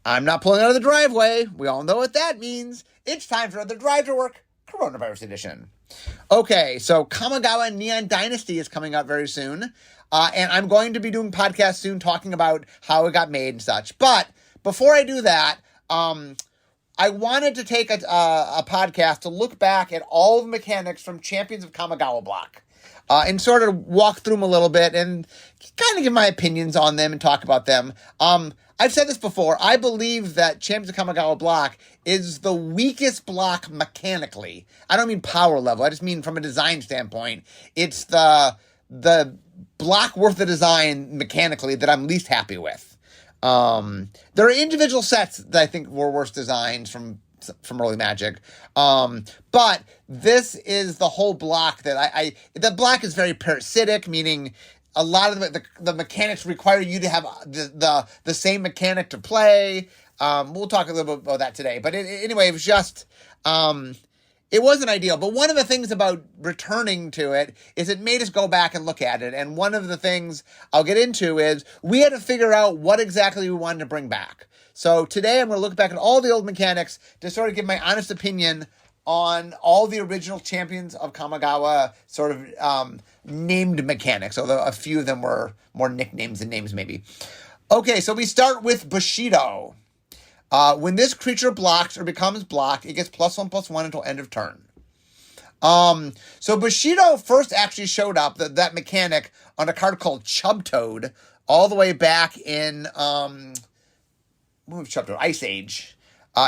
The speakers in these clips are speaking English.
I'm not pulling out of the driveway. We all know what that means. It's time for the Drive to Work Coronavirus Edition. Okay, so Kamigawa Neon Dynasty is coming up very soon. And I'm going to be doing podcasts soon talking about how it got made and such. But before I do that, I wanted to take a podcast to look back at all the mechanics from Champions of Kamigawa block. And sort of walk through them a little bit and kind of give my opinions on them and talk about them. I've said this before. I believe that Champions of Kamigawa block is the weakest block mechanically. I don't mean power level. I just mean from a design standpoint. It's the block worth the design mechanically that I'm least happy with. There are individual sets that I think were worse designs from early Magic. But this is the whole block that the block is very parasitic, meaning a lot of the mechanics require you to have the same mechanic to play. We'll talk a little bit about that today. But anyway, it was just, it wasn't ideal. But one of the things about returning to it is it made us go back and look at it. And one of the things I'll get into is we had to figure out what exactly we wanted to bring back. So today I'm going to look back at all the old mechanics to sort of give my honest opinion on all the original Champions of Kamigawa sort of named mechanics, although a few of them were more nicknames than names maybe. Okay, so we start with Bushido. When this creature blocks or becomes blocked, it gets +1/+1 until end of turn. So Bushido first actually showed up, that mechanic, on a card called Chubtoad, all the way back in Ice Age.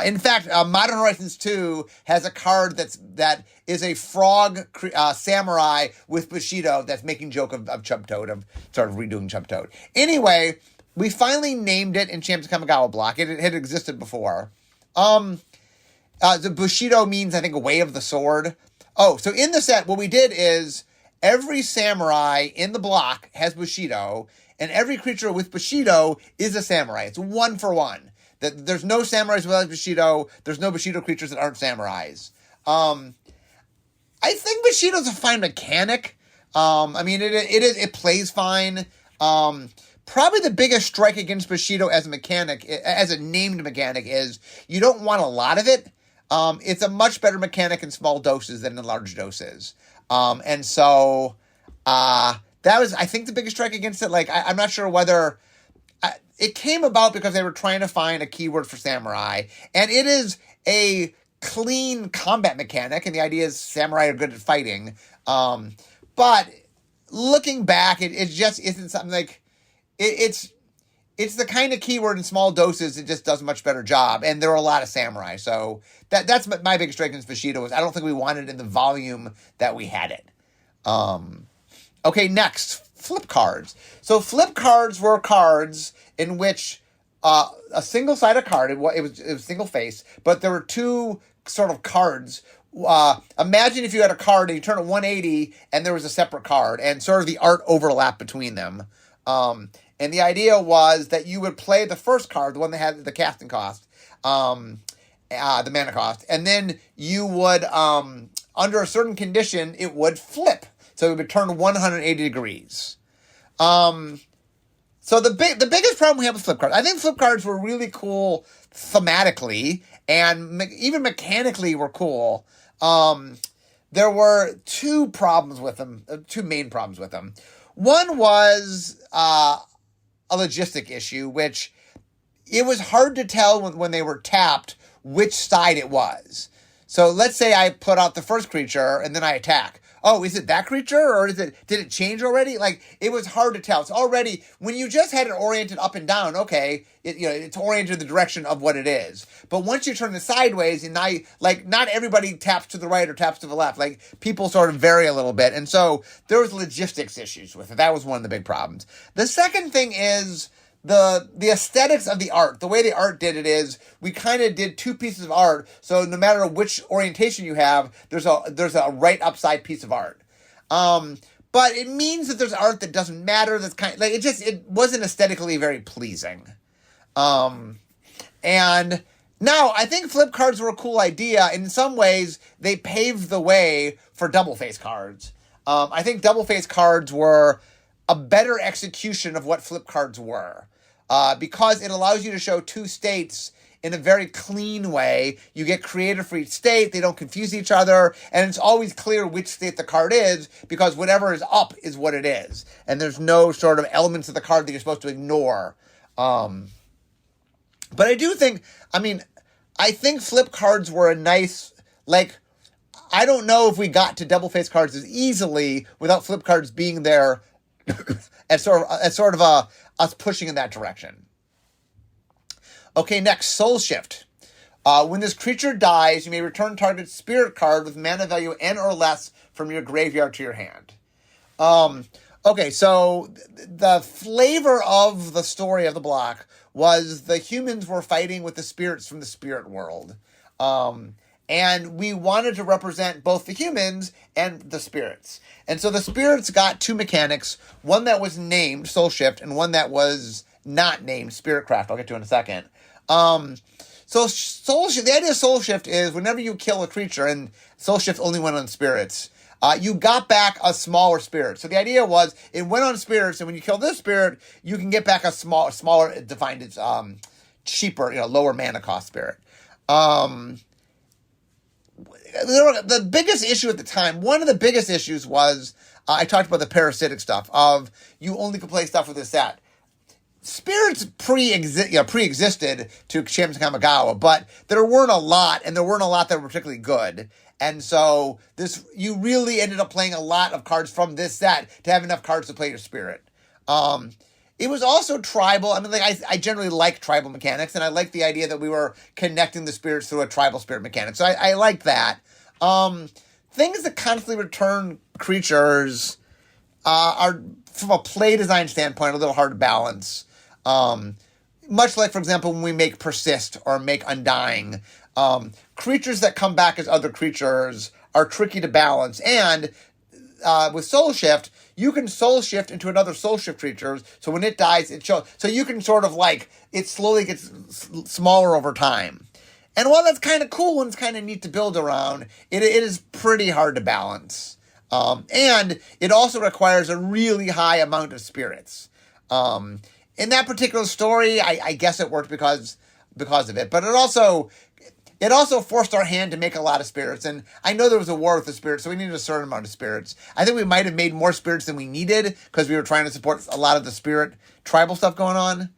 In fact, Modern Horizons 2 has a card that is a frog samurai with Bushido that's making joke of Chubtoad, of sort of redoing Chubtoad. Anyway, we finally named it in Champions of Kamigawa block. It had existed before. The Bushido means, I think, a way of the sword. Oh, so in the set, what we did is every samurai in the block has Bushido, and every creature with Bushido is a samurai. It's 1-for-1. There's no samurais without Bushido. There's no Bushido creatures that aren't samurais. I think Bushido's a fine mechanic. I mean, it plays fine. Probably the biggest strike against Bushido as a mechanic, as a named mechanic, is you don't want a lot of it. It's a much better mechanic in small doses than in large doses. And so that was, I think, the biggest strike against it. Like, I'm not sure whether... it came about because they were trying to find a keyword for samurai, and it is a clean combat mechanic, and the idea is samurai are good at fighting. But looking back, it just isn't something like... It's the kind of keyword in small doses it just does a much better job, and there are a lot of samurai. So that's my biggest strike against Bushido was I don't think we wanted it in the volume that we had it. Okay, next, flip cards. So flip cards were cards in which a single-sided card, it was single face, but there were two sort of cards. Imagine if you had a card and you turn it 180 and there was a separate card, and sort of the art overlap between them. And the idea was that you would play the first card, the one that had the casting cost, the mana cost, and then you would, under a certain condition, it would flip. So it would turn 180 degrees. So the biggest problem we have with flip cards, I think flip cards were really cool thematically, and even mechanically were cool. There were two problems with them, two main problems with them. One was a logistic issue, which it was hard to tell when they were tapped which side it was. So let's say I put out the first creature and then I attack. Oh, is it that creature or did it change already? Like, it was hard to tell. It's already, when you just had it oriented up and down, okay, it's oriented in the direction of what it is. But once you turn it sideways, and now, not everybody taps to the right or taps to the left. Like, people sort of vary a little bit. And so there was logistics issues with it. That was one of the big problems. The second thing is the aesthetics of the art. The way the art did it is we kind of did two pieces of art. So no matter which orientation you have, there's a right upside piece of art. But it means that there's art that doesn't matter. That's kind of like, it wasn't aesthetically very pleasing. And now I think flip cards were a cool idea. In some ways, they paved the way for double face cards. I think double face cards were a better execution of what flip cards were. because it allows you to show two states in a very clean way. You get created for each state. They don't confuse each other. And it's always clear which state the card is because whatever is up is what it is. And there's no sort of elements of the card that you're supposed to ignore. But I do think, I think flip cards were a nice, I don't know if we got to double face cards as easily without flip cards being there as sort of us pushing in that direction. Okay, next, Soul Shift. When this creature dies, you may return target spirit card with mana value N or less from your graveyard to your hand. Okay, so the flavor of the story of the block was the humans were fighting with the spirits from the spirit world. And we wanted to represent both the humans and the spirits. And so the spirits got two mechanics, one that was named Soul Shift and one that was not named Spiritcraft. I'll get to in a second. So Soul Shift, the idea of Soul Shift is whenever you kill a creature, and Soul Shift only went on spirits, you got back a smaller spirit. So the idea was it went on spirits, and when you kill this spirit, you can get back a smaller, defined as cheaper, lower mana cost spirit. The biggest issue at the time, one of the biggest issues was, I talked about the parasitic stuff of you only could play stuff with this set. Spirits pre-existed to Champions of Kamigawa, but there weren't a lot, and there weren't a lot that were particularly good. And so you really ended up playing a lot of cards from this set to have enough cards to play your spirit. It was also tribal. I generally like tribal mechanics, and I like the idea that we were connecting the spirits through a tribal spirit mechanic. So I like that. Things that constantly return creatures are, from a play design standpoint, a little hard to balance. Much like, for example, when we make Persist or make Undying, creatures that come back as other creatures are tricky to balance. And with Soul Shift, you can Soul Shift into another Soul Shift creature, so when it dies, it shows. So you can sort of it slowly gets smaller over time. And while that's kind of cool and it's kind of neat to build around, it is pretty hard to balance. And it also requires a really high amount of spirits. In that particular story, I guess it worked because of it, but it also forced our hand to make a lot of spirits, and I know there was a war with the spirits, so we needed a certain amount of spirits. I think we might have made more spirits than we needed, because we were trying to support a lot of the spirit tribal stuff going on.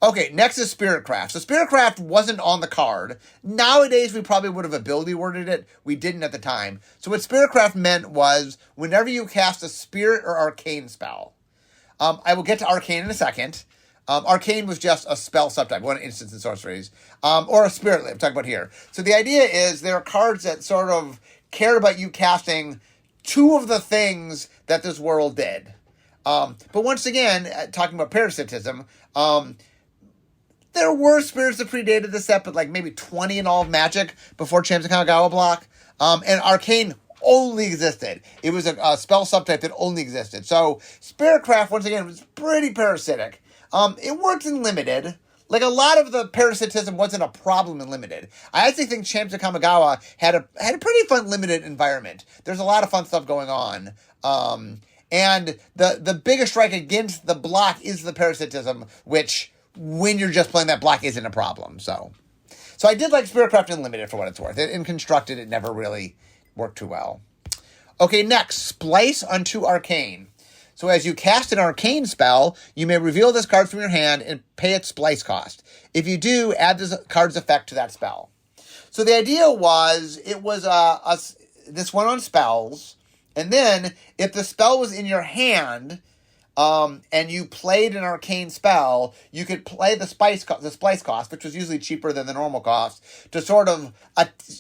Okay, next is Spiritcraft. So Spiritcraft wasn't on the card. Nowadays, we probably would have ability worded it. We didn't at the time. So what Spiritcraft meant was, whenever you cast a spirit or arcane spell, I will get to arcane in a second. Arcane was just a spell subtype, one instance in sorceries, or a spirit I'm talking about here. So the idea is there are cards that sort of care about you casting two of the things that this world did. But once again, talking about parasitism, there were spirits that predated the set, but maybe 20 in all of Magic before Champions of Kamigawa block. And Arcane only existed. It was a spell subtype that only existed. So Spiritcraft, once again, was pretty parasitic. It worked in Limited. A lot of the parasitism wasn't a problem in Limited. I actually think Champions of Kamigawa had a pretty fun Limited environment. There's a lot of fun stuff going on. And the biggest strike against the block is the parasitism, which, when you're just playing that block, isn't a problem. So I did like Spiritcraft in Limited for what it's worth. In Constructed, it never really worked too well. Okay, next, Splice unto Arcane. So as you cast an arcane spell, you may reveal this card from your hand and pay its splice cost. If you do, add this card's effect to that spell. So the idea was, it was this one on spells, and then if the spell was in your hand, and you played an arcane spell, you could play the splice cost, which was usually cheaper than the normal cost, to sort of,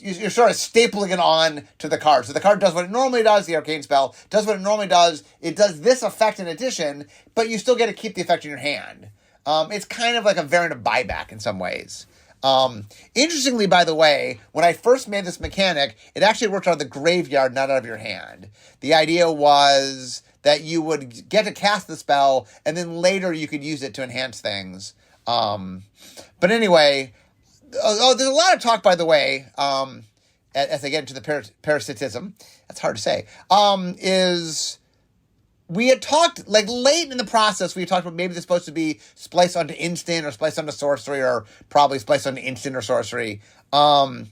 you're sort of stapling it on to the card. So the card does what it normally does, the arcane spell does what it normally does, it does this effect in addition, but you still get to keep the effect in your hand. It's kind of like a variant of buyback in some ways. Interestingly, by the way, when I first made this mechanic, it actually worked out of the graveyard, not out of your hand. The idea was that you would get to cast the spell, and then later you could use it to enhance things. But anyway, there's a lot of talk, by the way, as I get into the parasitism, that's hard to say, is we had talked, like, late in the process, we had talked about maybe they're supposed to be spliced onto instant or spliced onto sorcery, or probably spliced onto instant or sorcery. I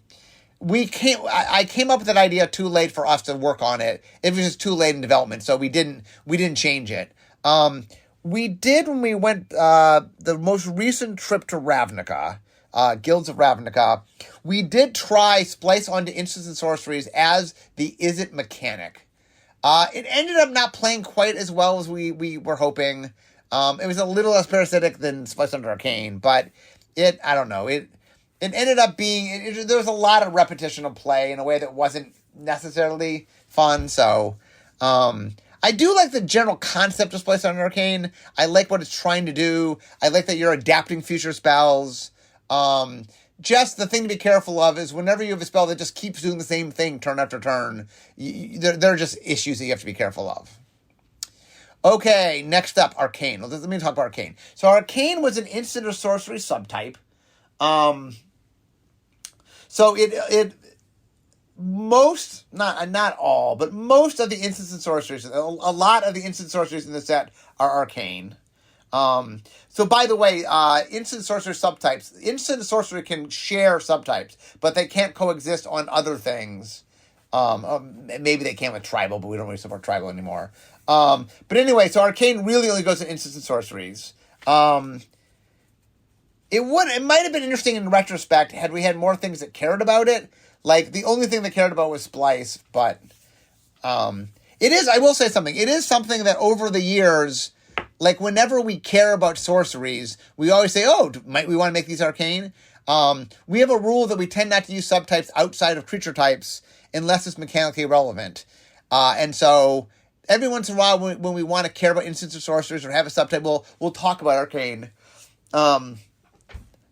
came up with that idea too late for us to work on it. It was just too late in development, so we didn't change it. We did when we went the most recent trip to Ravnica, Guilds of Ravnica. We did try splice onto instants and sorceries as the is it mechanic. It ended up not playing quite as well as we were hoping. It was a little less parasitic than splice onto arcane, but I don't know. It ended up being, there was a lot of repetition of play in a way that wasn't necessarily fun. So, I do like the general concept of Splice on Arcane. I like what it's trying to do. I like that you're adapting future spells. Just the thing to be careful of is whenever you have a spell that just keeps doing the same thing turn after turn, there are just issues that you have to be careful of. Okay, next up, Arcane. Let me talk about Arcane. So Arcane was an instant or sorcery subtype. So most, not all, but most of the instants and sorceries, a lot of the instant sorceries in the set are arcane. So by the way, instant sorcery subtypes, instant sorcery can share subtypes, but they can't coexist on other things. Maybe they can with tribal, but we don't really support tribal anymore. But anyway, so arcane really only goes to instants and sorceries. It might have been interesting in retrospect had we had more things that cared about it. Like, the only thing they cared about was Splice, but it is, I will say something, it is something that over the years, like, whenever we care about sorceries, we always say, might we want to make these arcane? We have a rule that we tend not to use subtypes outside of creature types unless it's mechanically relevant. And so, every once in a while, when we want to care about instants of sorceries or have a subtype, we'll talk about arcane.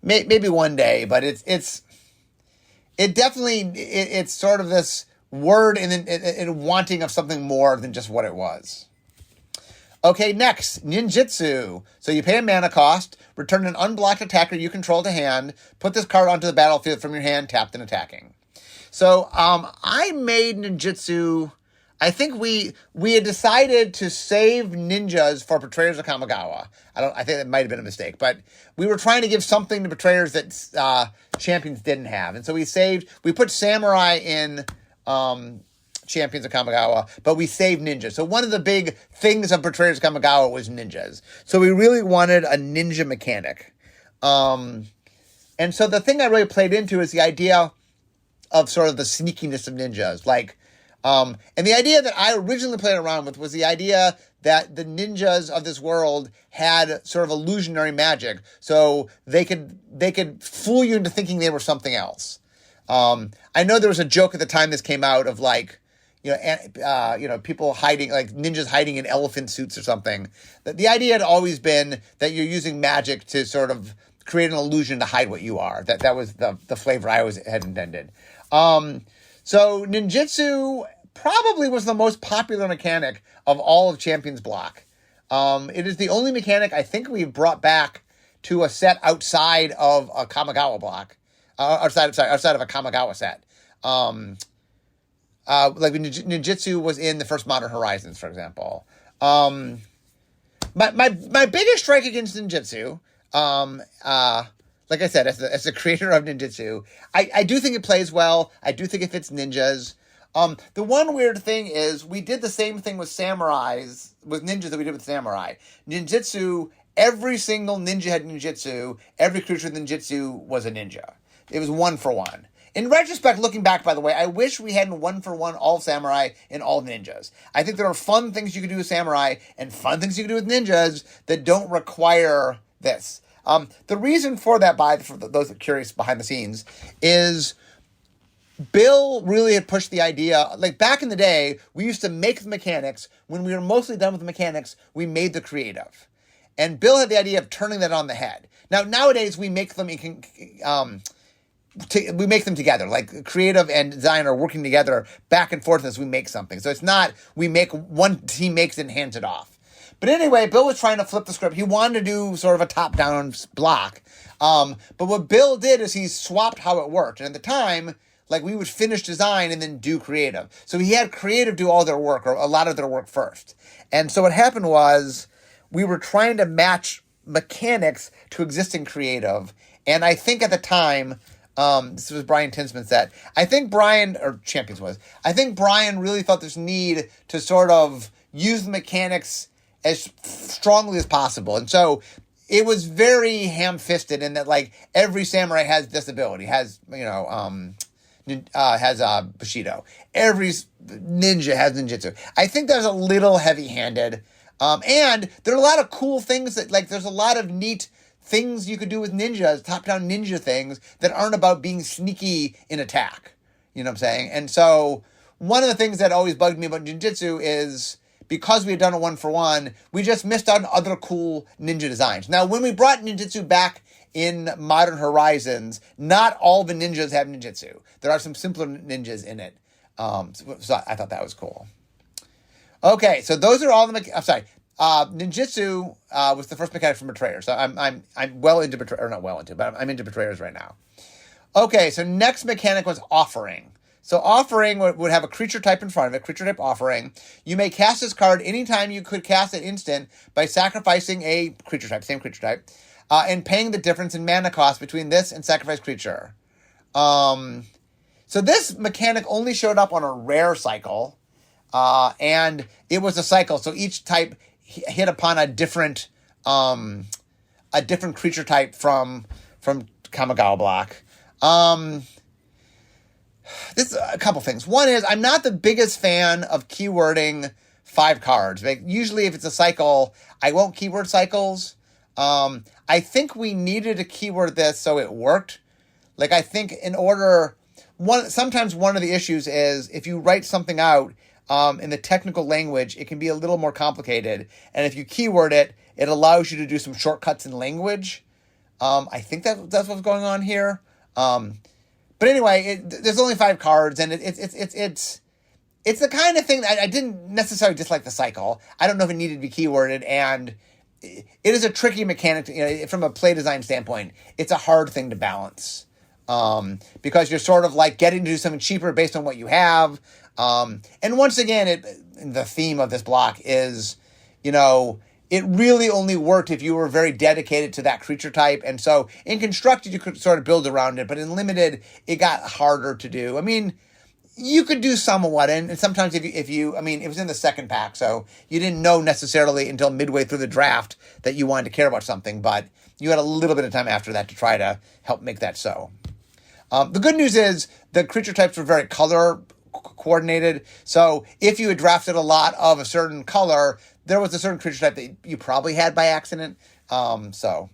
Maybe one day, but it's sort of this word in wanting of something more than just what it was. Okay, next, ninjutsu. So you pay a mana cost, return an unblocked attacker you control to hand, put this card onto the battlefield from your hand, tapped and attacking. So I made ninjutsu. I think we had decided to save ninjas for Betrayers of Kamigawa. I think that might have been a mistake, but we were trying to give something to Betrayers that Champions didn't have. And so we put Samurai in Champions of Kamigawa, but we saved ninjas. So one of the big things of Betrayers of Kamigawa was ninjas. So we really wanted a ninja mechanic. And so the thing I really played into is the idea of sort of the sneakiness of ninjas. And the idea that I originally played around with was the idea that the ninjas of this world had sort of illusionary magic, so they could fool you into thinking they were something else. I know there was a joke at the time this came out of people hiding, like ninjas hiding in elephant suits or something. The idea had always been that you're using magic to sort of create an illusion to hide what you are. That was the flavor I always had intended. So ninjutsu probably was the most popular mechanic of all of Champions block. It is the only mechanic I think we've brought back to a set outside of a Kamigawa block. Outside of a Kamigawa set. Like ninjutsu was in the first Modern Horizons, for example. My biggest strike against ninjutsu, like I said, as the creator of ninjutsu, I do think it plays well. I do think it fits ninjas. The one weird thing is we did the same thing with ninjas that we did with samurai. Ninjutsu, every single ninja had ninjutsu. Every creature with ninjutsu was a ninja. It was 1-for-1. In retrospect, looking back, by the way, I wish we hadn't 1-for-1 all samurai and all ninjas. I think there are fun things you could do with samurai and fun things you could do with ninjas that don't require this. The reason for that, for those curious behind the scenes, is Bill really had pushed the idea, like back in the day, we used to make the mechanics. When we were mostly done with the mechanics, we made the creative. And Bill had the idea of turning that on the head. Now, nowadays, we make them we make them together, like creative and designer working together back and forth as we make something. So it's not one team makes it and hands it off. But anyway, Bill was trying to flip the script. He wanted to do sort of a top-down block. But what Bill did is he swapped how it worked. And at the time, like we would finish design and then do creative. So he had creative do all their work, or a lot of their work first. And so what happened was we were trying to match mechanics to existing creative. And I think at the time, this was Brian Tinsman said, I think Brian really felt this need to sort of use the mechanics as strongly as possible. And so it was very ham-fisted in that, like, every samurai has disability, has Bushido. Every ninja has ninjutsu. I think that's a little heavy-handed. And there are a lot of cool things that, like, there's a lot of neat things you could do with ninjas, top-down ninja things that aren't about being sneaky in attack. You know what I'm saying? And so one of the things that always bugged me about ninjutsu is because we had done a 1-for-1, we just missed out on other cool ninja designs. Now, when we brought ninjutsu back in Modern Horizons, not all the ninjas have ninjutsu. There are some simpler ninjas in it. So I thought that was cool. Okay, so those are all the... ninjutsu was the first mechanic from Betrayer. So I'm well into Betrayer, or not well into, but I'm into Betrayers right now. Okay, so next mechanic was Offering. So Offering would have a creature type in front of it, creature type Offering. You may cast this card anytime you could cast it instant by sacrificing a creature type, same creature type, and paying the difference in mana cost between this and sacrifice creature. So this mechanic only showed up on a rare cycle, and it was a cycle. So each type hit upon a different creature type from Kamigawa block. This is a couple things. One is I'm not the biggest fan of keywording 5 cards. Like, usually if it's a cycle, I won't keyword cycles. I think we needed to keyword this so it worked. Like, I think sometimes one of the issues is if you write something out in the technical language, it can be a little more complicated. And if you keyword it, it allows you to do some shortcuts in language. I think that's what's going on here. But anyway, there's only 5 cards, and it's the kind of thing that I didn't necessarily dislike the cycle. I don't know if it needed to be keyworded, and it is a tricky mechanic from a play design standpoint. It's a hard thing to balance because you're sort of like getting to do something cheaper based on what you have. And once again, the theme of this block is, it really only worked if you were very dedicated to that creature type. And so in Constructed, you could sort of build around it. But in Limited, it got harder to do. I mean, you could do somewhat. And sometimes if you, it was in the second pack. So you didn't know necessarily until midway through the draft that you wanted to care about something. But you had a little bit of time after that to try to help make that so. The good news is the creature types were very color coordinated. So if you had drafted a lot of a certain color, there was a certain creature type that you probably had by accident. Okay,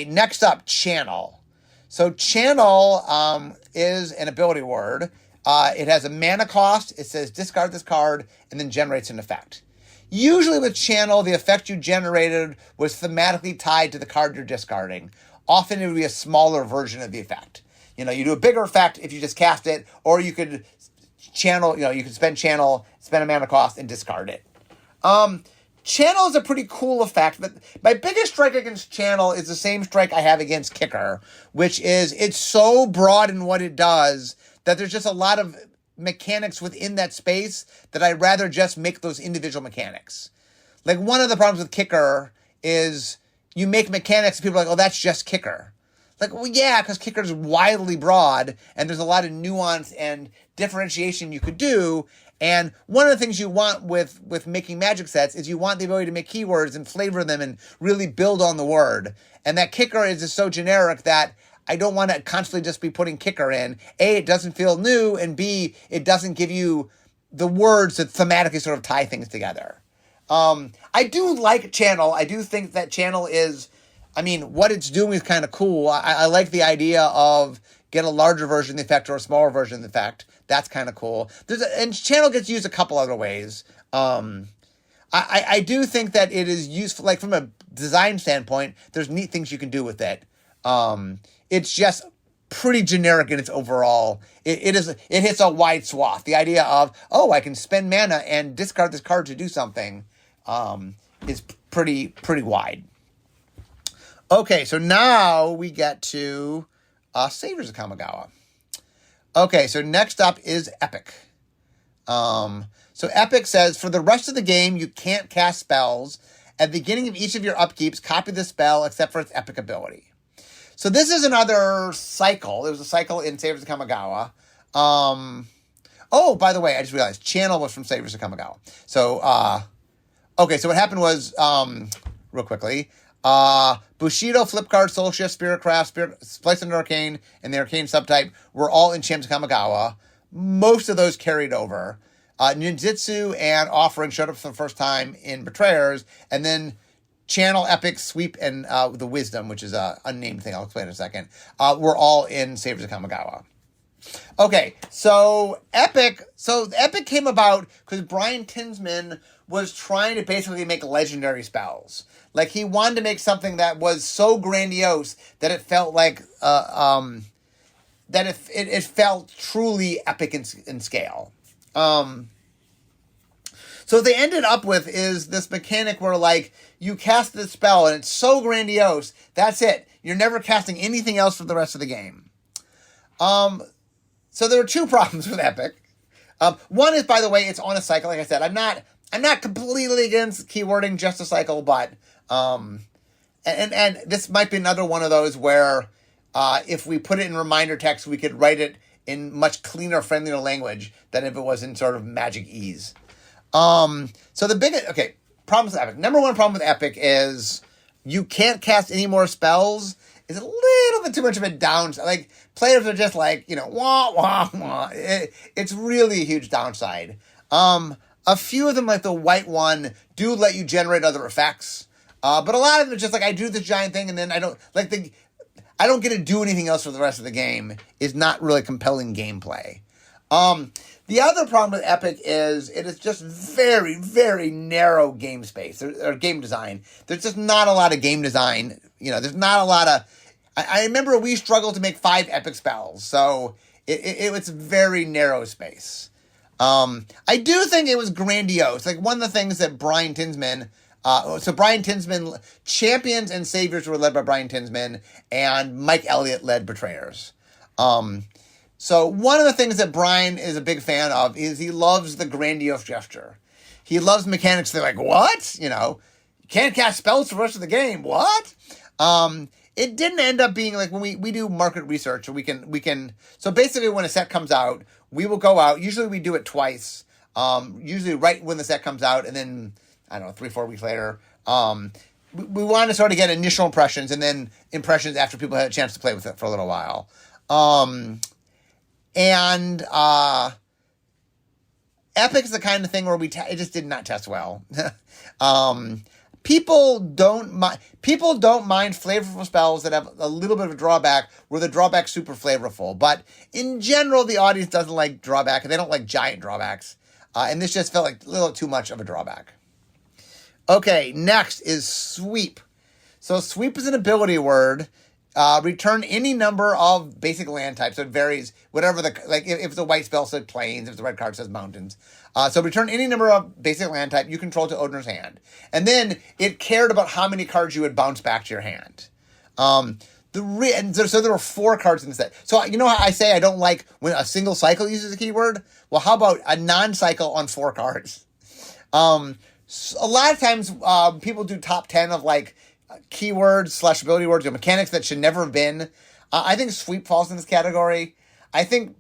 next up, Channel. So Channel is an ability word. It has a mana cost. It says discard this card and then generates an effect. Usually with Channel, the effect you generated was thematically tied to the card you're discarding. Often it would be a smaller version of the effect. You do a bigger effect if you just cast it, or you could channel, you could spend a mana cost and discard it. Channel is a pretty cool effect, but my biggest strike against Channel is the same strike I have against Kicker, which is it's so broad in what it does that there's just a lot of mechanics within that space that I'd rather just make those individual mechanics. Like, one of the problems with Kicker is you make mechanics and people are like, oh, that's just Kicker. Like, well, yeah, because Kicker is wildly broad and there's a lot of nuance and differentiation you could do. And one of the things you want with making magic sets is you want the ability to make keywords and flavor them and really build on the word. And that Kicker is just so generic that I don't want to constantly just be putting Kicker in. A, it doesn't feel new, and B, it doesn't give you the words that thematically sort of tie things together. I do like Channel. I do think that Channel is, what it's doing is kind of cool. I like the idea of get a larger version of the effect or a smaller version of the effect. That's kind of cool. And Channel gets used a couple other ways. I do think that it is useful, like from a design standpoint, there's neat things you can do with it. It's just pretty generic in its overall. It hits a wide swath. The idea of, I can spend mana and discard this card to do something is pretty wide. Okay, so now we get to Saviors of Kamigawa. Okay, so next up is Epic. So Epic says, for the rest of the game, you can't cast spells. At the beginning of each of your upkeeps, copy the spell except for its epic ability. So this is another cycle. There was a cycle in Champions of Kamigawa. By the way, I just realized Channel was from Champions of Kamigawa. So, so what happened was, real quickly, Bushido, Flipkart, Soul Shift, Spirit Craft, Splice and Arcane, and the Arcane subtype were all in Champions of Kamigawa. Most of those carried over. Ninjutsu and Offering showed up for the first time in Betrayers, and then Channel, Epic, Sweep, and the Wisdom, which is a unnamed thing, I'll explain in a second, were all in Sabers of Kamigawa. Okay, so Epic came about because Brian Tinsman was trying to basically make legendary spells. Like, he wanted to make something that was so grandiose that it felt like, that it felt truly epic in scale. So what they ended up with is this mechanic where, like, you cast this spell and it's so grandiose, that's it. You're never casting anything else for the rest of the game. So there are two problems with Epic. One is, by the way, it's on a cycle. Like I said, I'm not completely against keywording just a cycle, but, and this might be another one of those where, if we put it in reminder text, we could write it in much cleaner, friendlier language than if it was in sort of magic ease. So the biggest, problems with Epic. Number one problem with Epic is you can't cast any more spells. It's a little bit too much of a downside. Like, players are just like, wah, wah, wah. It's really a huge downside. A few of them, like the white one, do let you generate other effects. But a lot of them are just like, I do this giant thing and then I don't get to do anything else for the rest of the game. Is not really compelling gameplay. The other problem with Epic is it is just very, very narrow game space or game design. There's just not a lot of game design. There's not a lot of... I remember we struggled to make 5 Epic spells, so it's very narrow space. I do think it was grandiose. Like, one of the things that Brian Tinsman... Brian Tinsman... Champions and Saviors were led by Brian Tinsman, and Mike Elliott led Betrayers. So one of the things that Brian is a big fan of is he loves the grandiose gesture. He loves mechanics that are like, what? You can't cast spells for the rest of the game. What? It didn't end up being like when we do market research, we can, so basically when a set comes out, we will go out. Usually we do it twice. Usually right when the set comes out, and then, I don't know, 3-4 weeks later, we want to sort of get initial impressions and then impressions after people had a chance to play with it for a little while. Epic is the kind of thing where it just did not test well. People don't mind flavorful spells that have a little bit of a drawback where the drawback's super flavorful. But in general, the audience doesn't like drawback, and they don't like giant drawbacks. And this just felt like a little too much of a drawback. Okay, next is Sweep. So Sweep is an ability word. Return any number of basic land types. So it varies, whatever if it's a white spell says plains, if it's a red card says mountains. So return any number of basic land type you control to Odin's hand. And then it cared about how many cards you would bounce back to your hand. So there were 4 cards in the set. So you know how I say I don't like when a single cycle uses a keyword? Well, how about a non-cycle on 4 cards? So a lot of times people do top 10 of keywords / ability words or mechanics that should never have been. I think Sweep falls in this category. I think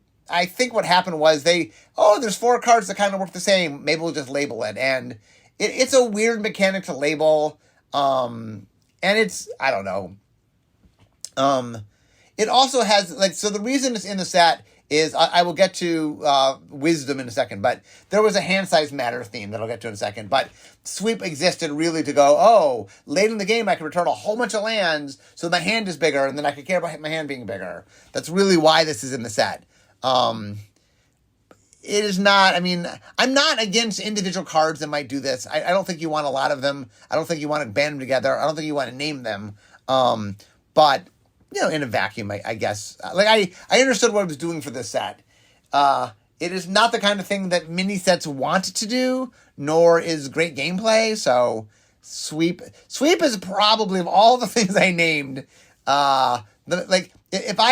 what happened was there's 4 cards that kind of work the same. Maybe we'll just label it. And it's a weird mechanic to label. And it's, I don't know. It also has, so the reason it's in the set is, I will get to Wisdom in a second, but there was a hand size matter theme that I'll get to in a second. But Sweep existed really to go, late in the game I can return a whole bunch of lands so my hand is bigger, and then I could care about my hand being bigger. That's really why this is in the set. It is not, I'm not against individual cards that might do this. I don't think you want a lot of them. I don't think you want to band them together. I don't think you want to name them. But in a vacuum, I guess. I understood what it was doing for this set. It is not the kind of thing that mini sets want to do, nor is great gameplay. So Sweep is probably, of all the things I named, if I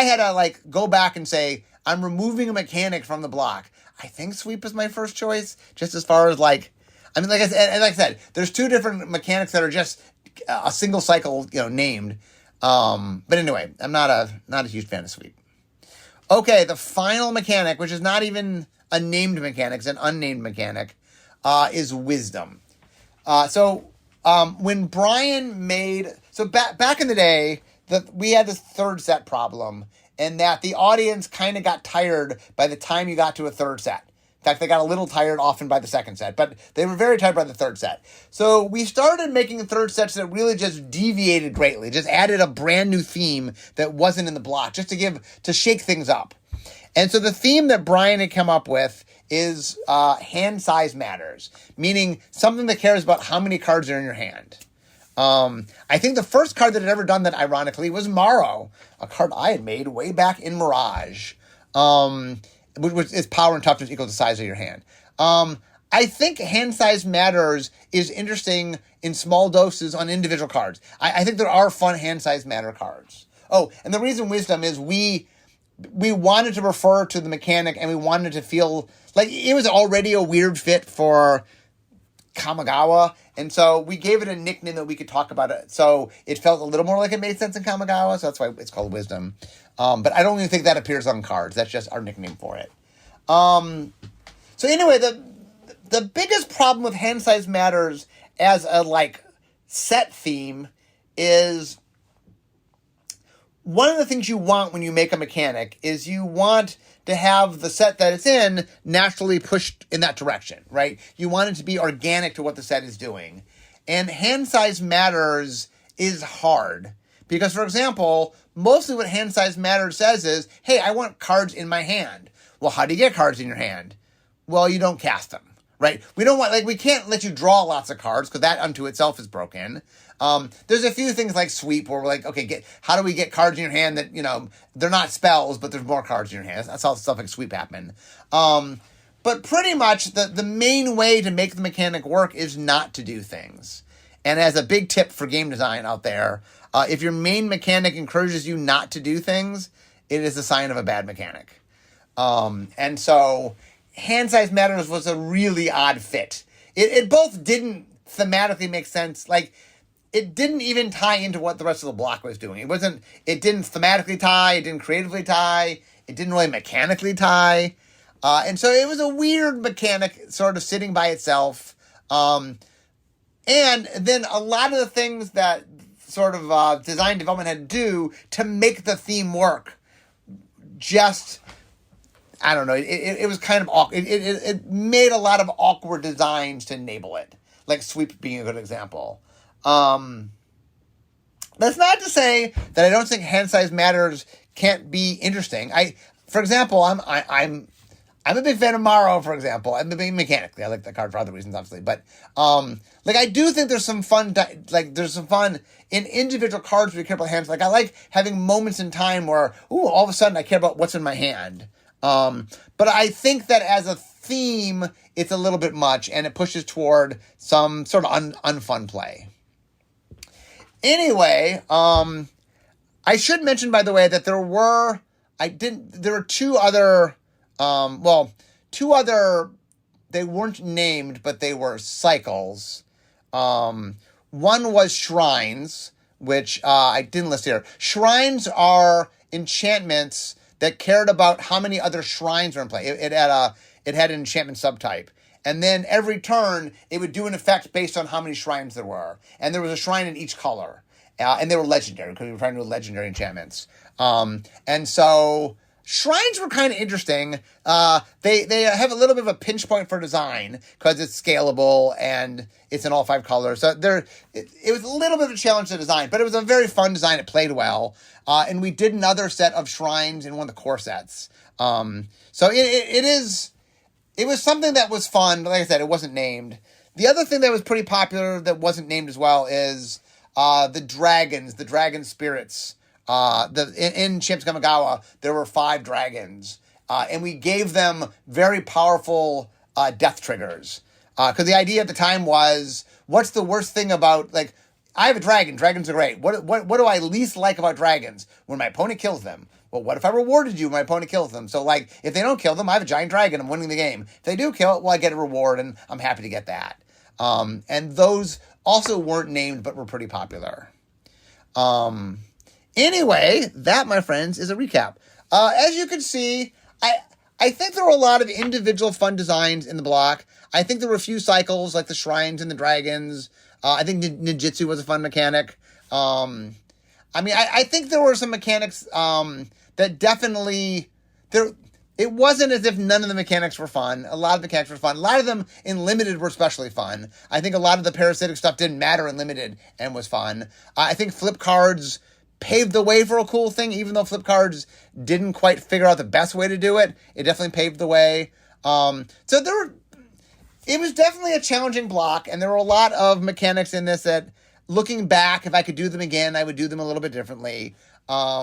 had to go back and say, I'm removing a mechanic from the block. I think sweep is my first choice, just as far as like I said, there's two different mechanics that are just a single cycle, named. But anyway, I'm not a huge fan of sweep. Okay, the final mechanic, which is not even a named mechanic, it's an unnamed mechanic, is wisdom. When Brian back in the day, we had this third set problem, and that the audience kind of got tired by the time you got to a third set. In fact, they got a little tired often by the second set, but they were very tired by the third set. So we started making third sets that really just deviated greatly, just added a brand new theme that wasn't in the block, just to shake things up. And so the theme that Brian had come up with is hand size matters, meaning something that cares about how many cards are in your hand. I think the first card that had ever done that, ironically, was Morrow, a card I had made way back in Mirage, which is power and toughness equal to the size of your hand. I think hand size matters is interesting in small doses on individual cards. I think there are fun hand size matter cards. Oh, and the reason wisdom is we wanted to refer to the mechanic, and we wanted to feel like it was already a weird fit for Kamigawa, and so we gave it a nickname that we could talk about it. So it felt a little more like it made sense in Kamigawa, so that's why it's called Wisdom. But I don't even think that appears on cards. That's just our nickname for it. So anyway, the biggest problem with hand size matters as a set theme is one of the things you want when you make a mechanic is you want to have the set that it's in naturally pushed in that direction, right? You want it to be organic to what the set is doing. And hand size matters is hard because, for example, mostly what hand size matters says is, hey, I want cards in my hand. Well, how do you get cards in your hand? Well, you don't cast them, right? We can't let you draw lots of cards because that unto itself is broken. There's a few things like sweep where we're like, okay, how do we get cards in your hand that, they're not spells, but there's more cards in your hand. That's how stuff like sweep happen. But pretty much the main way to make the mechanic work is not to do things. And as a big tip for game design out there, if your main mechanic encourages you not to do things, it is a sign of a bad mechanic. And so hand size matters was a really odd fit. It both didn't thematically make sense. It didn't even tie into what the rest of the block was doing. It didn't thematically tie. It didn't creatively tie. It didn't really mechanically tie. And so it was a weird mechanic sort of sitting by itself. And then a lot of the things that sort of design development had to do to make the theme work, just, I don't know, it was kind of awkward. It made a lot of awkward designs to enable it, like sweep being a good example. That's not to say that I don't think hand size matters can't be interesting. For example, I'm a big fan of Morrow, for example. I'm a big mechanically. I like that card for other reasons, obviously. But, I do think there's some fun, there's some fun in individual cards where you care about hands. I like having moments in time where, all of a sudden I care about what's in my hand. But I think that as a theme, it's a little bit much, and it pushes toward some sort of unfun play. Anyway, I should mention, by the way, that there were two other, they weren't named, but they were cycles. One was shrines, which I didn't list here. Shrines are enchantments that cared about how many other shrines were in play. It had an enchantment subtype. And then every turn, it would do an effect based on how many shrines there were. And there was a shrine in each color. And they were legendary, because we were trying to do legendary enchantments. And so shrines were kind of interesting. They have a little bit of a pinch point for design, because it's scalable and it's in all 5 colors. So it was a little bit of a challenge to design, but it was a very fun design. It played well. And we did another set of shrines in one of the core sets. So it was something that was fun. Like I said, it wasn't named. The other thing that was pretty popular that wasn't named as well is the dragon spirits. In Champions of Kamigawa, there were 5 dragons. And we gave them very powerful death triggers. Because the idea at the time was, what's the worst thing about, I have a dragon. Dragons are great. What do I least like about dragons? When my opponent kills them. well, what if I rewarded you when my opponent kills them? So, like, if they don't kill them, I have a giant dragon, I'm winning the game. If they do kill it, well, I get a reward, and I'm happy to get that. And those also weren't named, but were pretty popular. Anyway, that, my friends, is a recap. As you can see, I think there were a lot of individual fun designs in the block. I think there were a few cycles, like the shrines and the dragons. I think ninjutsu was a fun mechanic. I think there were some mechanics that definitely... It wasn't as if none of the mechanics were fun. A lot of the mechanics were fun. A lot of them in Limited were especially fun. I think a lot of the parasitic stuff didn't matter in Limited and was fun. I think flip cards paved the way for a cool thing, even though flip cards didn't quite figure out the best way to do it. It definitely paved the way. It was definitely a challenging block, and there were a lot of mechanics in this that, looking back, if I could do them again, I would do them a little bit differently. But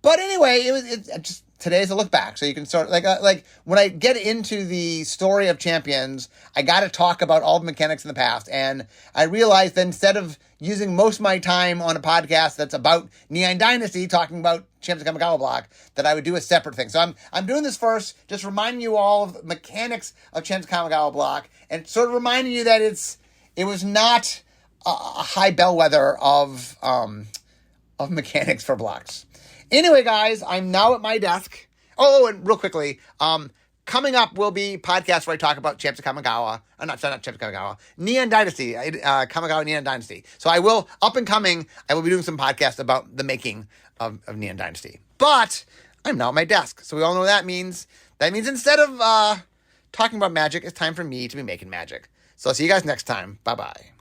anyway, it just today's a look back, so you can start like when I get into the story of Champions, I got to talk about all the mechanics in the past, and I realized that instead of using most of my time on a podcast that's about Neon Dynasty, talking about Champions of Kamigawa block, that I would do a separate thing. So I'm doing this first, just reminding you all of the mechanics of Champions of Kamigawa block, and sort of reminding you that it was not a high bellwether of mechanics for blocks. Anyway, guys, I'm now at my desk. Oh, and real quickly, coming up will be podcasts where I talk about Champions of Kamigawa. Not Champions of Kamigawa. Neon Dynasty. Kamigawa Neon Dynasty. So I will, up and coming, I will be doing some podcasts about the making of Neon Dynasty. But I'm now at my desk. So we all know what that means. That means instead of talking about magic, it's time for me to be making magic. So I'll see you guys next time. Bye-bye.